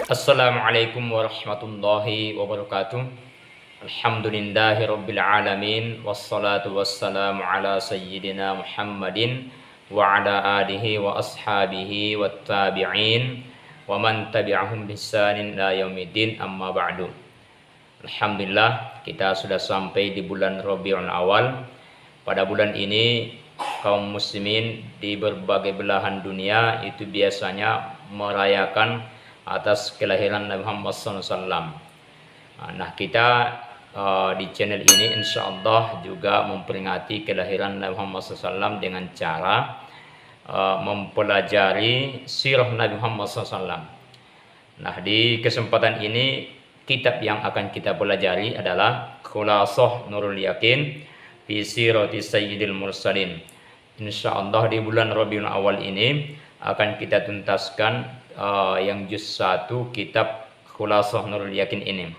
Assalamualaikum warahmatullahi wabarakatuh. Alhamdulillahi rabbil alamin. Wassalatu wassalamu ala sayyidina Muhammadin wa ala alihi wa ashabihi wa tabi'in wa man tabi'ahum bisanin la yaumiddin, amma ba'du. Alhamdulillah, kita sudah sampai di bulan Rabiul Awal. Pada bulan ini kaum muslimin di berbagai belahan dunia itu biasanya merayakan atas kelahiran Nabi Muhammad SAW. Nah, kita di channel ini insya Allah juga memperingati kelahiran Nabi Muhammad SAW dengan cara mempelajari sirah Nabi Muhammad SAW. Nah, di kesempatan ini kitab yang akan kita pelajari adalah Khulasah Nurul Yakin fi Sirati Sayyidil Mursalin. Insya Allah di bulan Rabiul Awal ini akan kita tuntaskan yang juz 1 kitab Khulasah Nurul Yakin ini.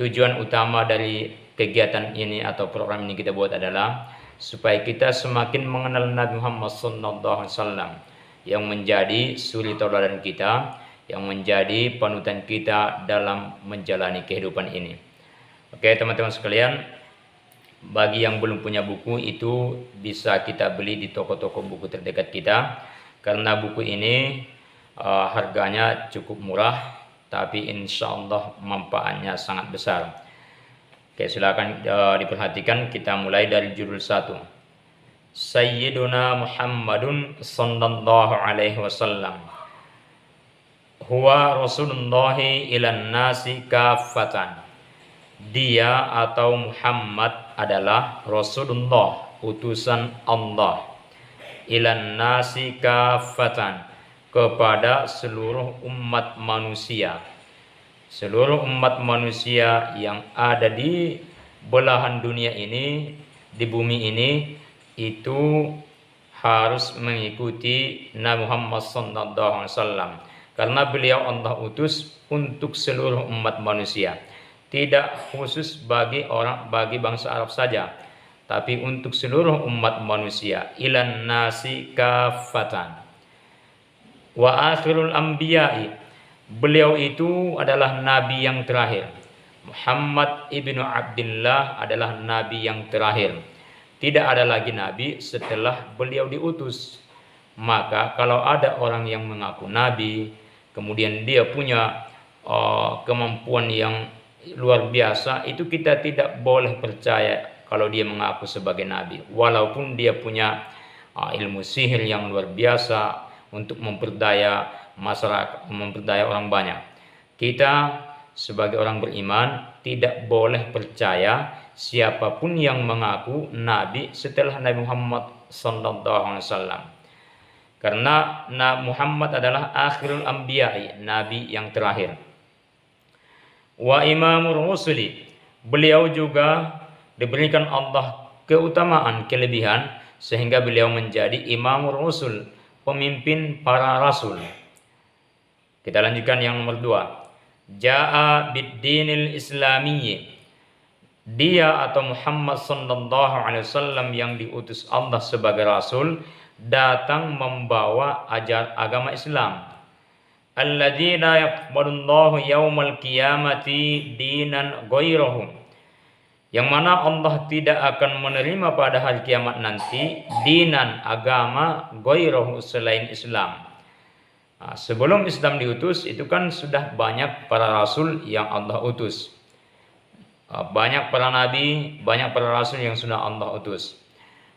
Tujuan utama dari kegiatan ini atau program ini kita buat adalah supaya kita semakin mengenal Nabi Muhammad SAW yang menjadi suri tauladan kita, yang menjadi panutan kita dalam menjalani kehidupan ini. Oke teman-teman sekalian, bagi yang belum punya buku itu bisa kita beli di toko-toko buku terdekat kita, karena buku ini harganya cukup murah, tapi insya Allah manfaatnya sangat besar. Oke, silakan diperhatikan. Kita mulai dari judul 1. Sayyiduna Muhammadun sallallahu alaihi wasallam huwa rasulullahi ilan nasi kafatan. Dia atau Muhammad adalah Rasulullah, utusan Allah, ilan nasi kafatan, kepada seluruh umat manusia. Seluruh umat manusia yang ada di belahan dunia ini, di bumi ini, itu harus mengikuti Nabi Muhammad SAW, karena beliau Allah utus untuk seluruh umat manusia, tidak khusus bagi bangsa Arab saja, tapi untuk seluruh umat manusia. Ilan nasi kafatan. Wa akhirul anbiya'i, beliau itu adalah nabi yang terakhir. Muhammad ibnu Abdullah adalah nabi yang terakhir. Tidak ada lagi nabi setelah beliau diutus. Maka kalau ada orang yang mengaku nabi, kemudian dia punya kemampuan yang luar biasa, itu kita tidak boleh percaya kalau dia mengaku sebagai nabi, walaupun dia punya ilmu sihir yang luar biasa untuk memperdaya masyarakat, memperdaya orang banyak. Kita sebagai orang beriman tidak boleh percaya siapapun yang mengaku nabi setelah Nabi Muhammad SAW, karena Nabi Muhammad adalah akhirul anbiya'i, nabi yang terakhir. Wa imamur rusuli, beliau juga diberikan Allah keutamaan, kelebihan, sehingga beliau menjadi imamur rusul, pemimpin para rasul. Kita lanjutkan yang nomor 2. Ja'a bid-dinil islamiyyi, dia atau Muhammad sallallahu alaihi wasallam yang diutus Allah sebagai rasul datang membawa agama Islam. Alladzi la yaqbalullahu yaumal qiyamati dinan ghairahu, yang mana Allah tidak akan menerima pada hari kiamat nanti dinan, agama, ghairahu, selain Islam. Nah, sebelum Islam diutus itu kan sudah banyak para rasul yang Allah utus. Banyak para nabi, banyak para rasul yang sudah Allah utus.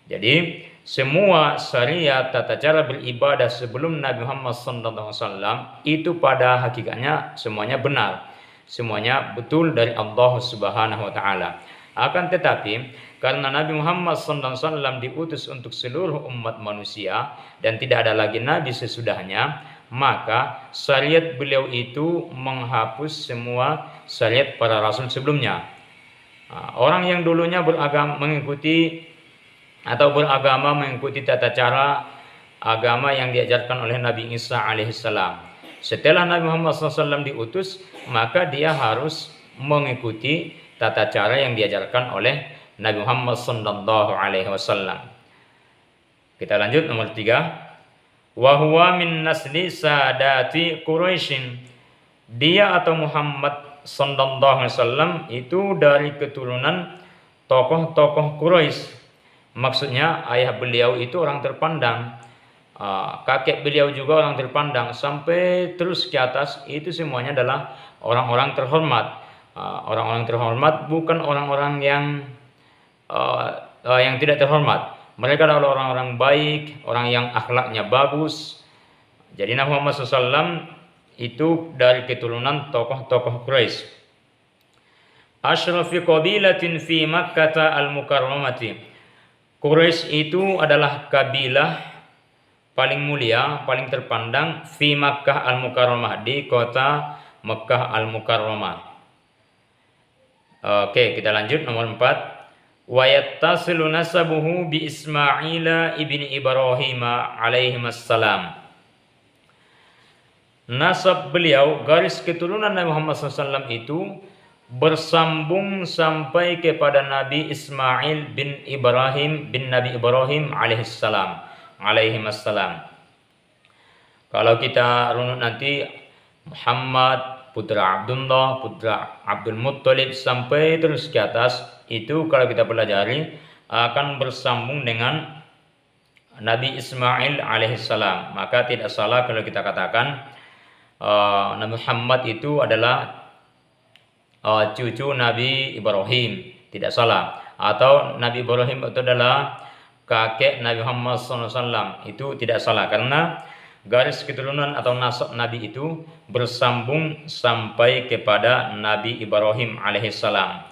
Jadi semua syariat tata cara beribadah sebelum Nabi Muhammad SAW itu pada hakikatnya semuanya benar, semuanya betul dari Allah Subhanahu wa taala. Akan tetapi karena Nabi Muhammad SAW diutus untuk seluruh umat manusia dan tidak ada lagi nabi sesudahnya, maka syariat beliau itu menghapus semua syariat para rasul sebelumnya. Orang yang dulunya beragama mengikuti tata cara agama yang diajarkan oleh Nabi Isa alaihissalam. Setelah Nabi Muhammad SAW diutus, maka dia harus mengikuti tata cara yang diajarkan oleh Nabi Muhammad SAW. Kita lanjut nomor 3. Wa huwa min nasli sadati Quraisyin, Dia atau Muhammad sallallahu alaihi wasallam itu dari keturunan tokoh-tokoh Quraisy. Maksudnya ayah beliau itu orang terpandang, kakek beliau juga orang terpandang, sampai terus ke atas itu semuanya adalah orang-orang terhormat. Orang-orang terhormat bukan orang-orang yang tidak terhormat. Mereka adalah orang-orang baik, orang yang akhlaknya bagus. Jadi Nabi Muhammad SAW itu dari keturunan tokoh-tokoh Quraisy. Asyrafi qabilatin fi Makkah al-Mukarramati. Quraisy itu adalah kabilah paling mulia, paling terpandang fi Makkah al-Mukarramah, di kota Makkah al-Mukarramah. Oke, kita lanjut nomor 4. Wa yattasilu nasabuhu bi Ismail ibni Ibrahim alaihi assalam. Nasab beliau, garis keturunan Nabi Muhammad SAW itu bersambung sampai kepada Nabi Ismail bin Ibrahim bin Nabi Ibrahim alaihi assalam. Kalau kita runut nanti Muhammad, putra Abdullah, putra Abdul Muttalib, sampai terus ke atas, itu kalau kita pelajari akan bersambung dengan Nabi Ismail alaihissalam. Maka tidak salah kalau kita katakan Nabi Muhammad itu adalah cucu Nabi Ibrahim, tidak salah. Atau Nabi Ibrahim itu adalah kakek Nabi Muhammad SAW, itu tidak salah, karena garis keturunan atau nasab Nabi itu bersambung sampai kepada Nabi Ibrahim alaihissalam.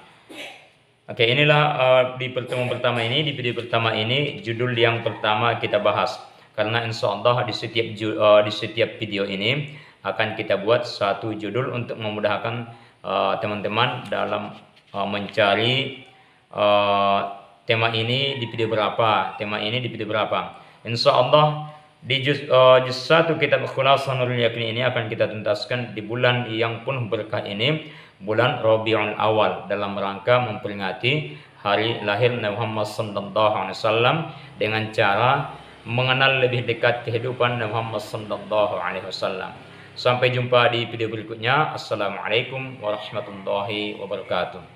Oke, inilah di pertemuan pertama ini, di video pertama ini, judul yang pertama kita bahas. Karena insya Allah di setiap video ini akan kita buat satu judul untuk memudahkan teman-teman dalam mencari tema ini di video berapa, tema ini di video berapa. Insya Allah di juz 1 kitab Khulasah Nurul Yaqin ini akan kita tuntaskan di bulan yang penuh berkah ini, bulan Rabiul Awal, dalam rangka memperingati hari lahir Nabi Muhammad SAW dengan cara mengenal lebih dekat kehidupan Nabi Muhammad SAW. Sampai jumpa di video berikutnya. Assalamualaikum warahmatullahi wabarakatuh.